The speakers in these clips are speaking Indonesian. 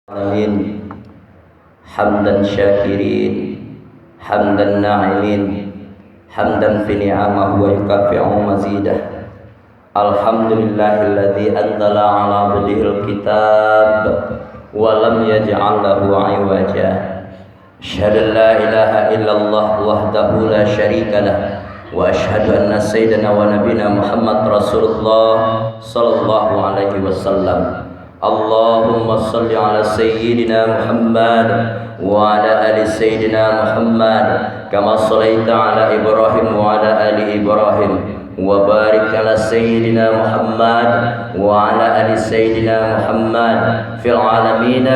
Alamin hamdan syakirin hamdan na'imin hamdan fi ni'amahu wa yukafi'u mazidah. Alhamdulillahilladzi anzala 'ala 'abdihil kitab wa lam yaj'al lahu 'iwaja. Asyhadu an la ilaha illallah wahdahu la syarika lah wa asyhadu anna sayyidana wa nabiyana Muhammad Rasulullah sallallahu alaihi wasallam. Allahumma salli ala sayyidina Muhammad wa ala ali sayyidina Muhammad kama sallaita ala Ibrahim wa ala ali Ibrahim wa barik ala sayyidina Muhammad wa ala ali sayyidina Muhammad fil alamin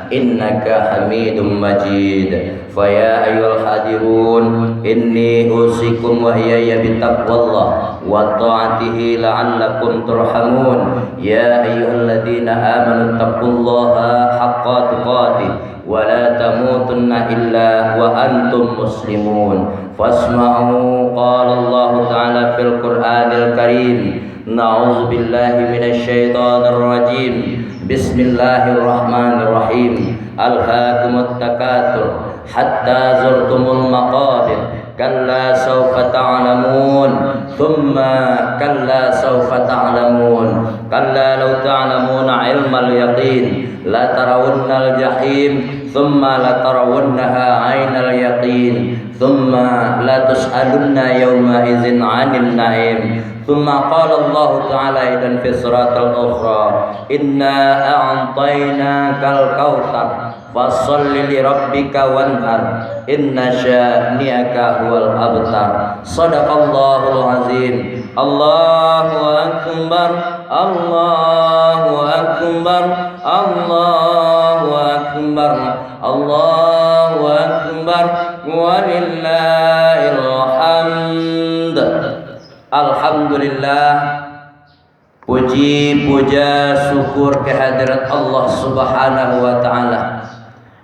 innaka Hamidum Majid. Fa ya ayyuhal hadirun inni usikum wa iyaya bittaqwallah wa ta'atihi la'allakum turhamun. Ya ayyuhalladzina amanu taqullaha haqqa tuqatih wa la tamutunna illa wa antum muslimun. Fasma'u qala Allah ta'ala fil Qur'anil Karim. Na'udzu billahi minasy syaithanir rajim. Bismillahirrahmanirrahim. Alhaakumut takatsur hatta zurtumul maqabir. Kalla sawfa ta'lamun thumma kalla sawfa ta'lamun. Kalla law ta'lamuna 'ilmal yaqin la tarawunnal jahim thumma la tarawunnaha 'ainal yaqin thumma la tus'alunna yawma idzin 'anil na'im. Thumma qala Allah ta'ala aidan fi suratil ukhra inna a'tainakal kautsar fasholli li rabbika wanhar inna syani'aka huwal abtar. Shadaqallahul azim. Allahu akbar, Allahu akbar, Allahu akbar, Allahu akbar, walillahil hamd. Alhamdulillah, puji puja syukur kehadirat Allah Subhanahu wa taala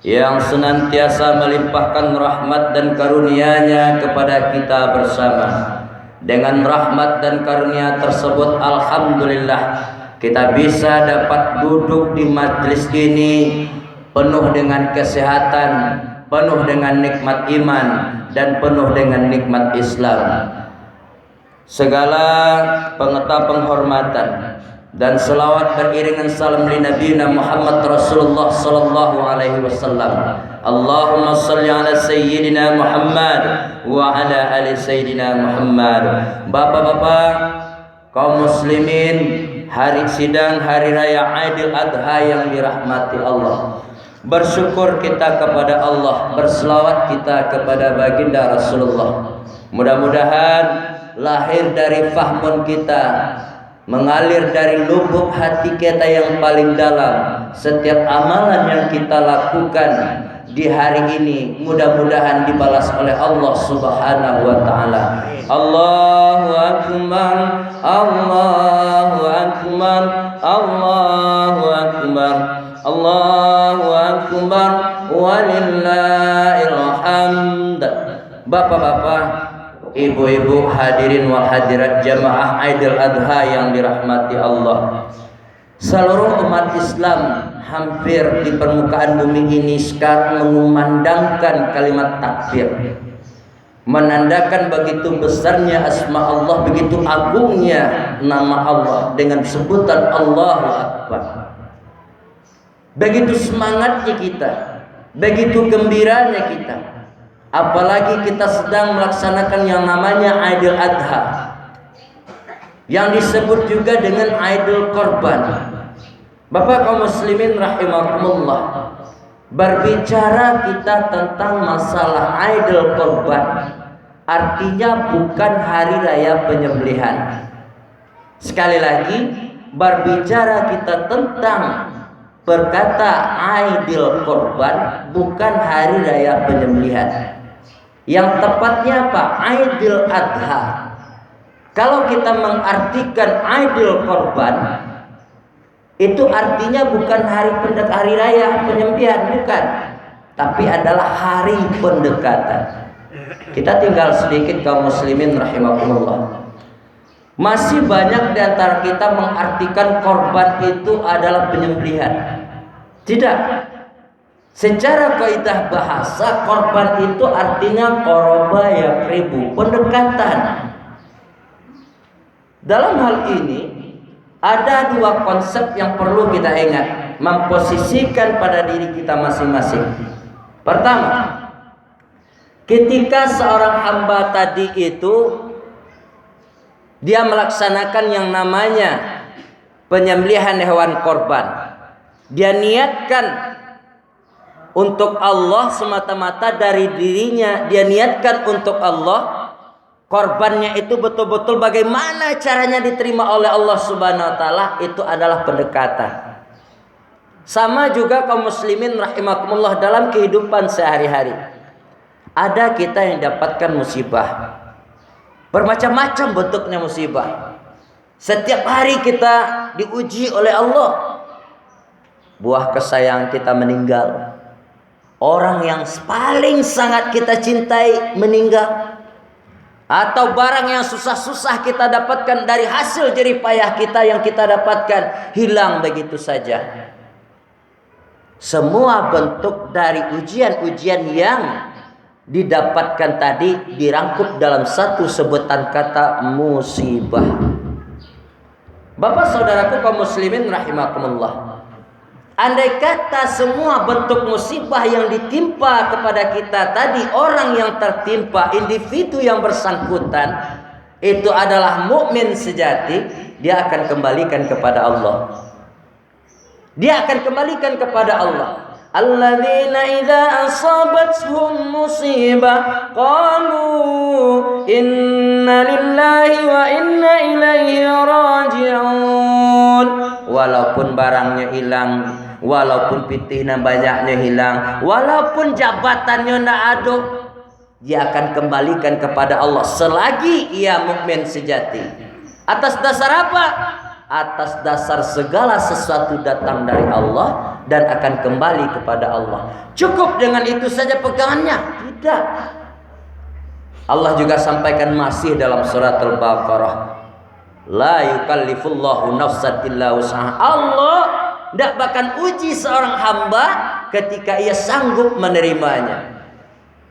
yang senantiasa melimpahkan rahmat dan karunia-Nya kepada kita bersama. Dengan rahmat dan karunia tersebut, alhamdulillah, kita bisa dapat duduk di majelis ini penuh dengan kesehatan, penuh dengan nikmat iman, dan penuh dengan nikmat Islam. Segala penghormatan dan selawat beriringan salam li nabiyina Muhammad Rasulullah sallallahu alaihi wasallam. Allahumma salli ala sayyidina Muhammad wa ala ali sayyidina Muhammad. Bapak-bapak, kaum muslimin, hari sidang hari raya Aidil Adha yang dirahmati Allah. Bersyukur kita kepada Allah, berselawat kita kepada baginda Rasulullah. Mudah-mudahan lahir dari fahmun kita, mengalir dari lubuk hati kita yang paling dalam, setiap amalan yang kita lakukan di hari ini mudah-mudahan dibalas oleh Allah Subhanahu wa taala. Allahu akbar, Allahu akbar, Allahu akbar, Allahu akbar, walillahil hamd. Bapak-bapak, ibu-ibu, hadirin wal hadirat jamaah Aidil Adha yang dirahmati Allah. Seluruh umat Islam hampir di permukaan bumi ini sekarang mengumandangkan kalimat takbir, menandakan begitu besarnya asma Allah, begitu agungnya nama Allah dengan sebutan Allahu Akbar. Begitu semangatnya kita, begitu gembiranya kita, apalagi kita sedang melaksanakan yang namanya Aidil Adha, yang disebut juga dengan Aidil Korban. Bapak kaum muslimin rahimakumullah, berbicara kita tentang masalah Aidil Korban artinya bukan hari raya penyembelihan. Sekali lagi, berbicara kita tentang berkata Aidil Korban bukan hari raya penyembelihan. Yang tepatnya apa? Aidil Adha. Kalau kita mengartikan Aidil Korban, itu artinya bukan hari raya penyembelihan, bukan, tapi adalah hari pendekatan. Kita tinggal sedikit kaum muslimin rahimakumullah. Masih banyak di antara kita mengartikan korban itu adalah penyembelihan. Tidak. Secara kaidah bahasa, korban itu artinya qoroba yaqribu, pendekatan. Dalam hal ini ada dua konsep yang perlu kita ingat, memposisikan pada diri kita masing-masing. Pertama, ketika seorang hamba tadi itu dia melaksanakan yang namanya penyembelihan hewan korban, dia niatkan untuk Allah semata-mata dari dirinya, dia niatkan untuk Allah. Korbannya itu betul-betul bagaimana caranya diterima oleh Allah Subhanahu wa taala, itu adalah pendekatan. Sama juga kaum muslimin rahimakumullah dalam kehidupan sehari-hari. Ada kita yang dapatkan musibah. Bermacam-macam bentuknya musibah. Setiap hari kita diuji oleh Allah. Buah kesayangan kita meninggal. Orang yang paling sangat kita cintai meninggal. Atau barang yang susah-susah kita dapatkan dari hasil jerih payah kita yang kita dapatkan hilang begitu saja. Semua bentuk dari ujian-ujian yang didapatkan tadi dirangkup dalam satu sebutan kata musibah. Bapak saudaraku kaum muslimin rahimakumullah, andai kata semua bentuk musibah yang ditimpa kepada kita tadi, orang yang tertimpa, individu yang bersangkutan itu adalah mukmin sejati, dia akan kembalikan kepada Allah. Dia akan kembalikan kepada Allah. Alladzina idza asabathum musibah qalu inna lillahi wa inna ilaihi raji'un. Walaupun barangnya hilang, walaupun pitihna banyaknya hilang, walaupun jabatannya ndak ada, dia akan kembalikan kepada Allah selagi ia mukmin sejati. Atas dasar apa? Atas dasar segala sesuatu datang dari Allah dan akan kembali kepada Allah. Cukup dengan itu saja pegangannya? Tidak. Allah juga sampaikan masih dalam surat Al-Baqarah, la yukallifullahu nafsan illa wus'aha. Allah tidak bahkan uji seorang hamba ketika ia sanggup menerimanya.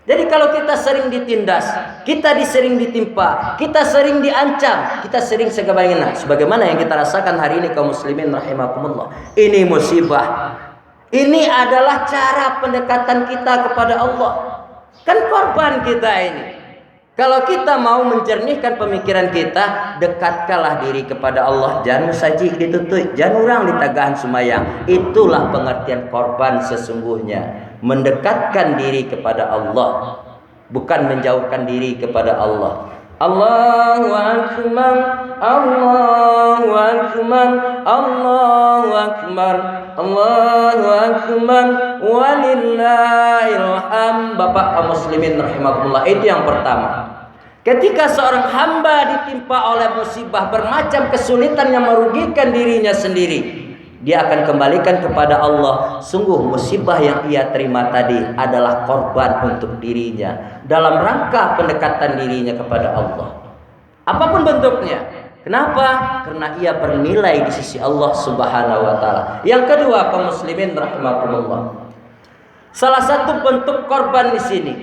Jadi kalau kita sering ditindas, kita sering ditimpa, kita sering diancam, kita sering sebagaimana yang kita rasakan hari ini kaum muslimin rahimakumullah. Ini musibah. Ini adalah cara pendekatan kita kepada Allah. Kan korban kita ini. Kalau kita mau menjernihkan pemikiran kita, dekatkanlah diri kepada Allah. Jangan saji ditutup, jangan orang ditagahan sumayang. Itulah pengertian korban sesungguhnya. Mendekatkan diri kepada Allah, bukan menjauhkan diri kepada Allah. Allahu akbar, Allahu akbar, Allahu akbar, Allahu akbar, walillahil hamd. Bapak kaum muslimin rahimakumullah, itu yang pertama. Ketika seorang hamba ditimpa oleh musibah bermacam kesulitan yang merugikan dirinya sendiri, dia akan kembalikan kepada Allah. Sungguh musibah yang ia terima tadi adalah korban untuk dirinya, dalam rangka pendekatan dirinya kepada Allah, apapun bentuknya. Kenapa? Karena ia bernilai di sisi Allah Subhanahu wa taala. Yang kedua, kaum muslimin rahimakumullah, salah satu bentuk korban di sini,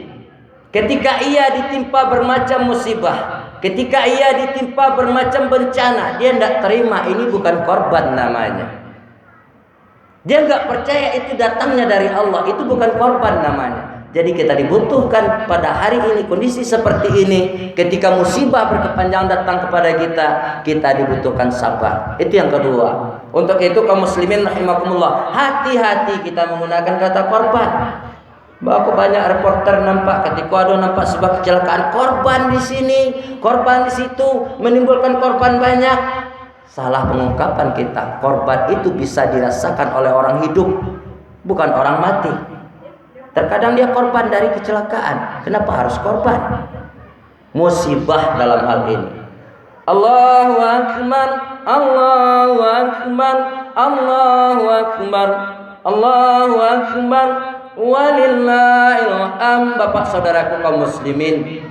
ketika ia ditimpa bermacam musibah, ketika ia ditimpa bermacam bencana, dia tidak terima. Ini bukan korban namanya. Dia nggak percaya itu datangnya dari Allah. Itu bukan korban namanya. Jadi kita dibutuhkan pada hari ini, kondisi seperti ini, ketika musibah berkepanjangan datang kepada kita dibutuhkan sabar. Itu yang kedua. Untuk itu kaum muslimin rahimakumullah, hati-hati kita menggunakan kata korban. Bahwa banyak reporter nampak ketika ada nampak sebuah kecelakaan, korban di sini, korban di situ, menimbulkan korban banyak. Salah pengungkapan kita. Korban itu bisa dirasakan oleh orang hidup, bukan orang mati. Terkadang dia korban dari kecelakaan. Kenapa harus korban? Musibah dalam hal ini. Allahu akbar, Allahu akbar, Allahu akbar, Allahu akbar, walillahil hamd. Bapak saudaraku kaum muslimin,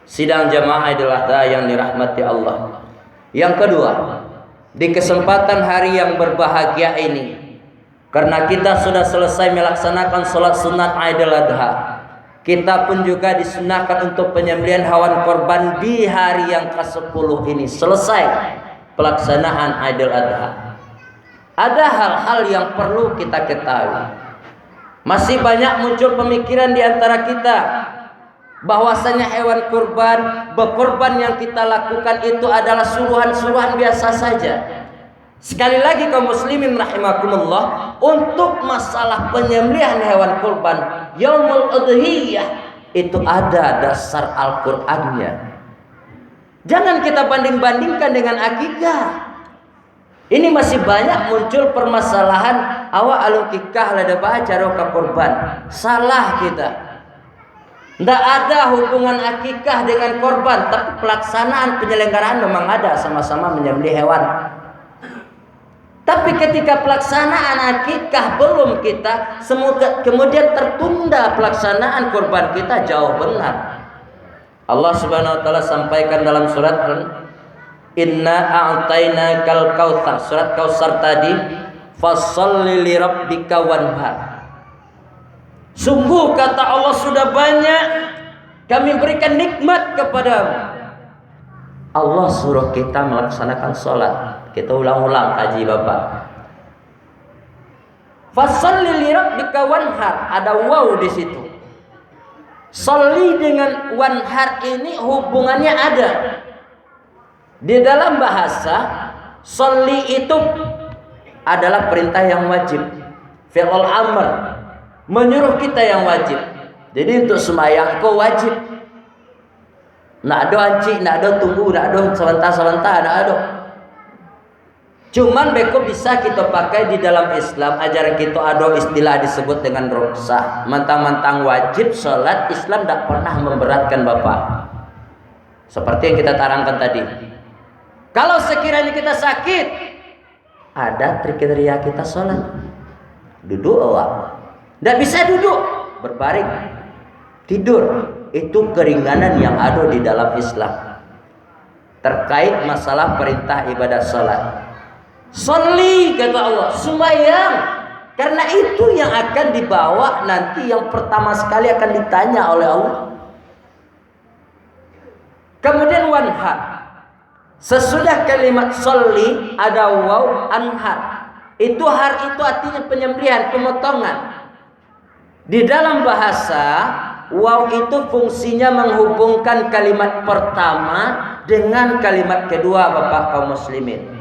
sidang jamaah Idul Adha yang dirahmati Allah. Yang kedua, di kesempatan hari yang berbahagia ini, Karena kita sudah selesai melaksanakan sholat sunat Idul Adha, kita pun juga disunahkan untuk penyembelihan hewan korban di hari yang ke-10 ini. Selesai pelaksanaan Idul Adha. Ada hal-hal yang perlu kita ketahui. Masih banyak muncul pemikiran di antara kita bahwasanya hewan kurban, berkorban yang kita lakukan itu adalah suruhan-suruhan biasa saja. Sekali lagi kaum muslimin rahimakumullah, untuk masalah penyembelihan hewan kurban Yaumul Udhiyah itu ada dasar Al-Qur'annya. Jangan kita banding-bandingkan dengan akikah. Ini masih banyak muncul permasalahan awak alukikah lada baca roka kurban. Salah kita. Tidak ada hubungan akikah dengan korban, tapi pelaksanaan penyelenggaraan memang ada, sama-sama menyembelih hewan. Tapi ketika pelaksanaan akikah belum kita, kemudian tertunda pelaksanaan kurban kita, jauh benar. Allah Subhanahu wa taala sampaikan dalam surat Inna a'tainakal kautsar, surat Kautsar tadi, fasholli li rabbika wanhar. Sungguh kata Allah, sudah banyak kami berikan nikmat kepadamu. Allah suruh kita melaksanakan sholat. Kita ulang-ulang kaji Bapak. Fasholli li rabbika wanhar, ada waw di situ. Sholli dengan wanhar ini hubungannya ada. Di dalam bahasa, sholli itu adalah perintah yang wajib, fi'il amr, menyuruh kita yang wajib. Jadi untuk sembahyang kau wajib. Nak ada anci, nak ada tunggu, nak ada sebentar, nak ada. Cuman beko bisa kita pakai di dalam Islam. Ajaran kita ada istilah disebut dengan rukhsah. Mentang-mentang wajib sholat, Islam tidak pernah memberatkan Bapak. Seperti yang kita tarangkan tadi. Kalau sekiranya kita sakit, ada kriteria kita sholat. Duduk awak. Tidak bisa duduk, berbaring, tidur. Itu keringanan yang ada di dalam Islam terkait masalah perintah ibadah sholat. Sholli kata Allah, sembahyang, karena itu yang akan dibawa nanti, yang pertama sekali akan ditanya oleh Allah. Kemudian wanhar, sesudah kalimat sholli ada waw anhar. Itu har itu artinya penyembelihan, pemotongan. Di dalam bahasa, waw itu fungsinya menghubungkan kalimat pertama dengan kalimat kedua Bapak kaum muslimin.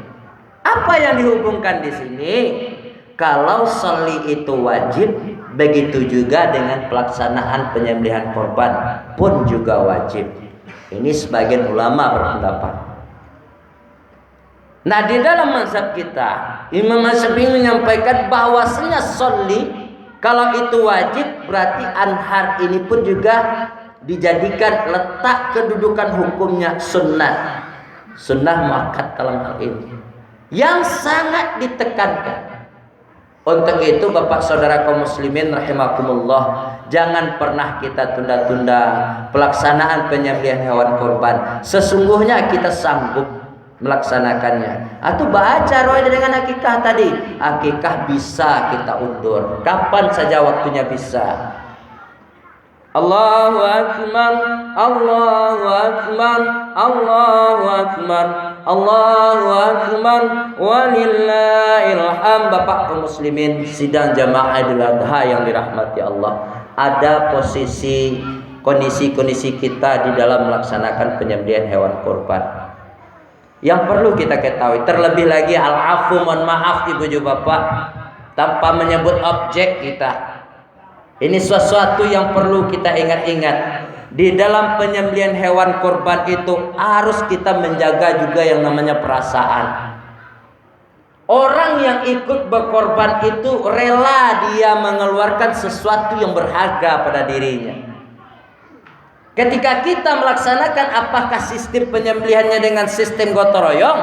Apa yang dihubungkan di sini? Kalau sholli itu wajib, begitu juga dengan pelaksanaan penyembelihan korban pun juga wajib. Ini sebagian ulama berpendapat. Nah, di dalam mazhab kita, Imam Syafi'i menyampaikan bahwasanya sholli kalau itu wajib, berarti anhar ini pun juga dijadikan letak kedudukan hukumnya sunnah. Sunnah muakkad dalam hal ini, yang sangat ditekankan. Untuk itu Bapak Saudara kaum muslimin rahimakumullah, jangan pernah kita tunda-tunda pelaksanaan penyembelihan hewan korban. Sesungguhnya kita sanggup melaksanakannya. Atau baca roh dengan akikah tadi. Akikah bisa kita undur kapan saja waktunya bisa. Allahu akbar, Allahu akbar, Allahu akbar, Allahu akbar, walillahil hamd. Bapak kaum muslimin sidang jamaah Idul Adha yang dirahmati Allah, ada kondisi-kondisi kita di dalam melaksanakan penyembelihan hewan kurban yang perlu kita ketahui. Terlebih lagi al-afu, mohon maaf ibu bapak, tanpa menyebut objek kita. Ini sesuatu yang perlu kita ingat-ingat. Di dalam penyembelihan hewan kurban itu harus kita menjaga juga yang namanya perasaan. Orang yang ikut berkorban itu rela dia mengeluarkan sesuatu yang berharga pada dirinya. Ketika kita melaksanakan, apakah sistem penyembelihannya dengan sistem gotong royong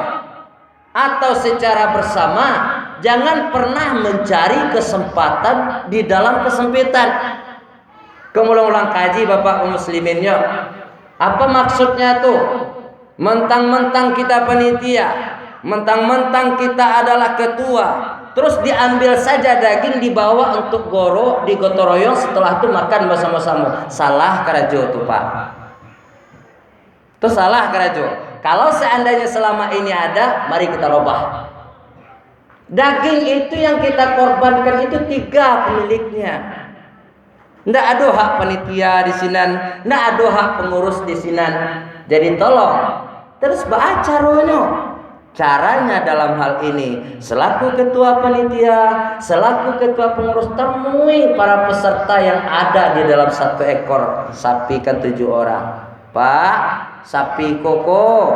atau secara bersama, jangan pernah mencari kesempatan di dalam kesempitan. Kemulang-ulang kaji Bapak musliminnya. Apa maksudnya tuh? Mentang-mentang kita panitia, mentang-mentang kita adalah ketua, terus diambil saja daging dibawa untuk digotong royong, setelah itu makan bersama-sama. Salah karajo tuh Pak. Itu salah karajo. Kalau seandainya selama ini ada, mari kita robah. Daging itu yang kita korbankan itu 3 pemiliknya. Ndak ada hak panitia di sini, ndak ada hak pengurus di sini. Jadi tolong terus baca rohnya. Caranya dalam hal ini, selaku ketua panitia, selaku ketua pengurus, temui para peserta yang ada di dalam 1 ekor sapi, kan 7 orang. Pak, sapi koko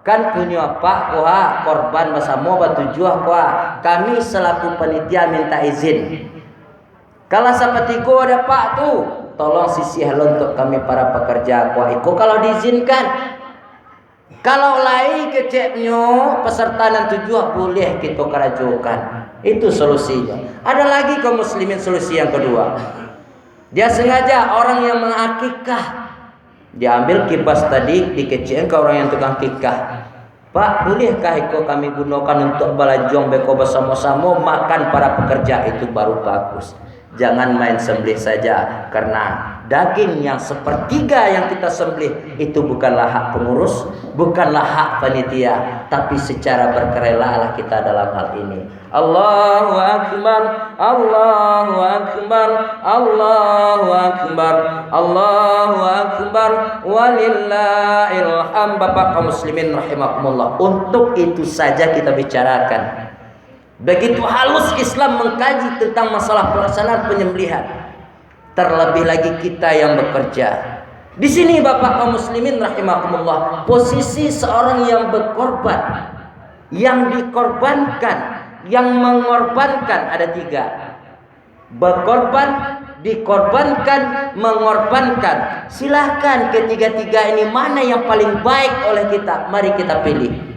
kan punya Pak kuha korban bersama batujuah kuha. Kami selaku panitia minta izin. Kalau seperti ko ada Pak tuh, tolong sisih untuk kami para pekerja kuha. Iko kalau diizinkan. Kalau lain keceknya peserta dan tujuan boleh kita kerajukan. Itu solusinya. Ada lagi kaum muslimin solusi yang kedua. Dia sengaja orang yang mengakikah, diambil kibas tadi dikecilkan ke orang yang tukang kikah. Pak, bolehkah itu kami gunakan untuk balajong beko bersama-sama makan para pekerja? Itu baru bagus. Jangan main sembelih saja, karena daging yang 1/3 yang kita sembelih itu bukanlah hak pengurus, bukanlah hak panitia, tapi secara berkerela kita dalam hal ini. Allahu akbar, Allahu akbar, Allahu akbar, Allahu akbar, walillahil hamd. Bapak kaum muslimin rahimakumullah, untuk itu saja kita bicarakan. Begitu halus Islam mengkaji tentang masalah pelaksanaan penyembelihan. Terlebih lagi kita yang bekerja. Di sini Bapak kaum muslimin rahimakumullah, posisi seorang yang berkorban, yang dikorbankan, yang mengorbankan ada 3. Berkorban, dikorbankan, mengorbankan. Silahkan ketiga-tiga ini mana yang paling baik oleh kita, mari kita pilih.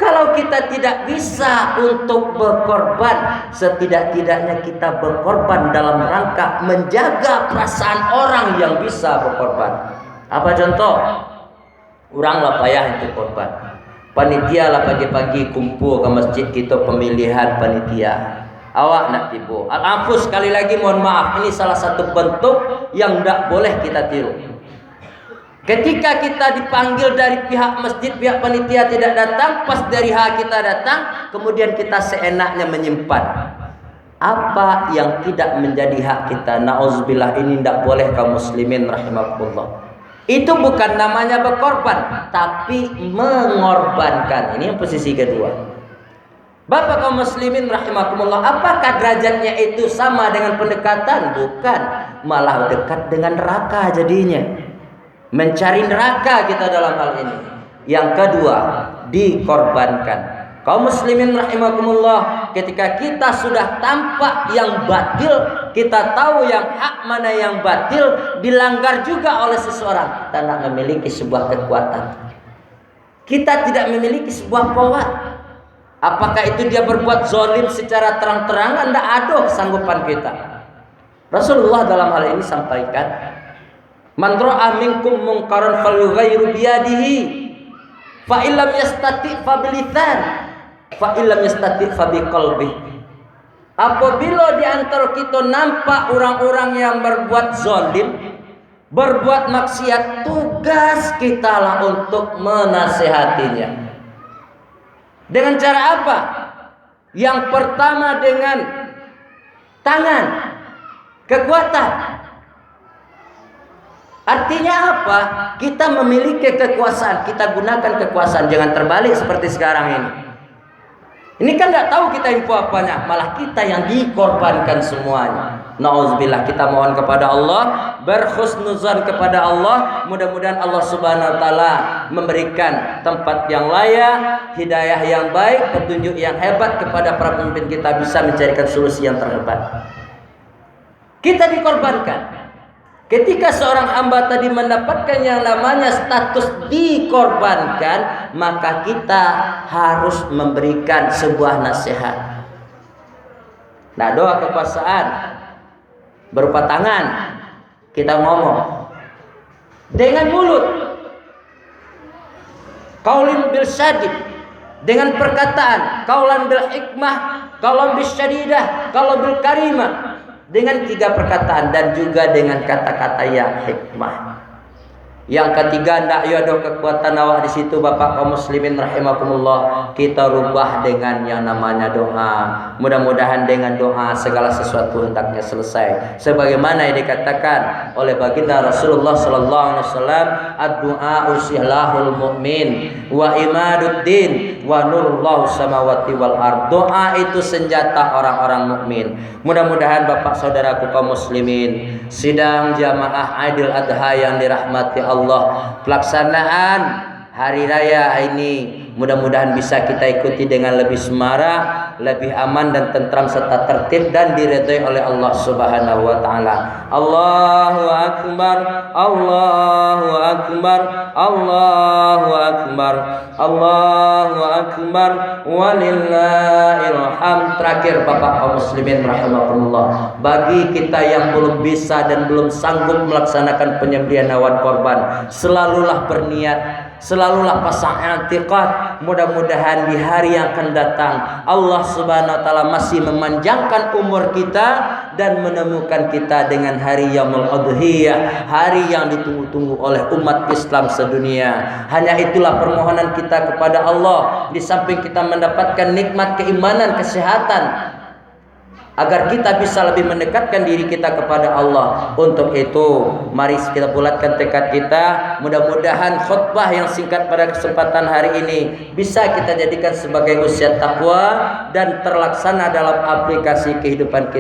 Kalau kita tidak bisa untuk berkorban, setidak-tidaknya kita berkorban dalam rangka menjaga perasaan orang yang bisa berkorban. Apa contoh? Orang lah payah itu korban. Panitia lah pagi-pagi kumpul ke masjid kita pemilihan panitia. Awak nak tipu. Al-afu sekali lagi mohon maaf, ini salah satu bentuk yang tidak boleh kita tiru. Ketika kita dipanggil dari pihak masjid, pihak panitia tidak datang, pas dari hak kita datang, kemudian kita seenaknya menyimpan apa yang tidak menjadi hak kita. Nauzubillah, ini tidak boleh kaum muslimin rahimakumullah. Itu bukan namanya berkorban, tapi mengorbankan. Ini yang posisi kedua. Bapak kaum muslimin rahimakumullah, apakah derajatnya itu sama dengan pendekatan? Bukan, malah dekat dengan neraka jadinya. Mencari neraka kita dalam hal ini. Yang kedua, dikorbankan. Kaum muslimin rahimakumullah, ketika kita sudah tampak yang batil, kita tahu yang hak mana yang batil, dilanggar juga oleh seseorang, kita tidak memiliki sebuah kekuatan. Kita tidak memiliki sebuah power. Apakah itu dia berbuat zalim secara terang-terangan? Tidak ada kesanggupan kita. Rasulullah dalam hal ini sampaikan, man ra'a minkum munkaran falyughayyir biyadihi fa illam yastati fa bilisan fa illam yastati fa biqalbihi. Apabila di antara kita nampak orang-orang yang berbuat zalim, berbuat maksiat, tugas kita lah untuk menasihatinya. Dengan cara apa? Yang pertama dengan tangan, kekuatan. Artinya apa? Kita memiliki kekuasaan, kita gunakan kekuasaan. Jangan terbalik seperti sekarang ini. Ini kan tidak tahu kita info apanya, malah kita yang dikorbankan semuanya. Nauzubillah, kita mohon kepada Allah, berhusnuzan kepada Allah. Mudah-mudahan Allah Subhanahu wa taala memberikan tempat yang layak, hidayah yang baik, petunjuk yang hebat kepada para pemimpin kita, bisa mencarikan solusi yang terhebat. Kita dikorbankan. Ketika seorang hamba tadi mendapatkan yang namanya status dikorbankan, maka kita harus memberikan sebuah nasihat. Nah, doa kekuasaan berupa tangan, kita ngomong dengan mulut, qaulin bil syadid, dengan perkataan qaulan bil hikmah, qaulan bis syadidah, qaulan bil karimah, dengan 3 perkataan dan juga dengan kata-kata yang hikmah. Yang ketiga, ndak yo ada kekuatan awak di situ Bapak kaum muslimin rahimakumullah, kita rubah dengan yang namanya doa. Mudah-mudahan dengan doa segala sesuatu hendaknya selesai. Sebagaimana yang dikatakan oleh baginda Rasulullah sallallahu alaihi wasallam, ad-du'a usilahul mu'min wa imaduddin wa nurullahu samawati wal ard. Doa itu senjata orang-orang mukmin. Mudah-mudahan Bapak saudaraku kaum muslimin, sidang jamaah Idul Adha yang dirahmati Allah, pelaksanaan hari raya ini mudah-mudahan bisa kita ikuti dengan lebih semarak, lebih aman dan tentram serta tertib dan diridhai oleh Allah Subhanahu wa taala. Allahu akbar, Allahu akbar, Allahu akbar, Allahu akbar, walillahil hamd. Terakhir Bapak kaum muslimin rahimakumullah, bagi kita yang belum bisa dan belum sanggup melaksanakan penyembelihan hewan korban, selalulah berniat, selalulah pasang i'tiqad. Mudah-mudahan di hari yang akan datang Allah Subhanahu wa taala masih memanjangkan umur kita dan menemukan kita dengan hari Yaumul Udhiyah, hari yang ditunggu-tunggu oleh umat Islam sedunia. Hanya itulah permohonan kita kepada Allah, di samping kita mendapatkan nikmat keimanan, kesehatan, agar kita bisa lebih mendekatkan diri kita kepada Allah. Untuk itu mari kita bulatkan tekad kita. Mudah-mudahan khutbah yang singkat pada kesempatan hari ini bisa kita jadikan sebagai usia takwa dan terlaksana dalam aplikasi kehidupan kita.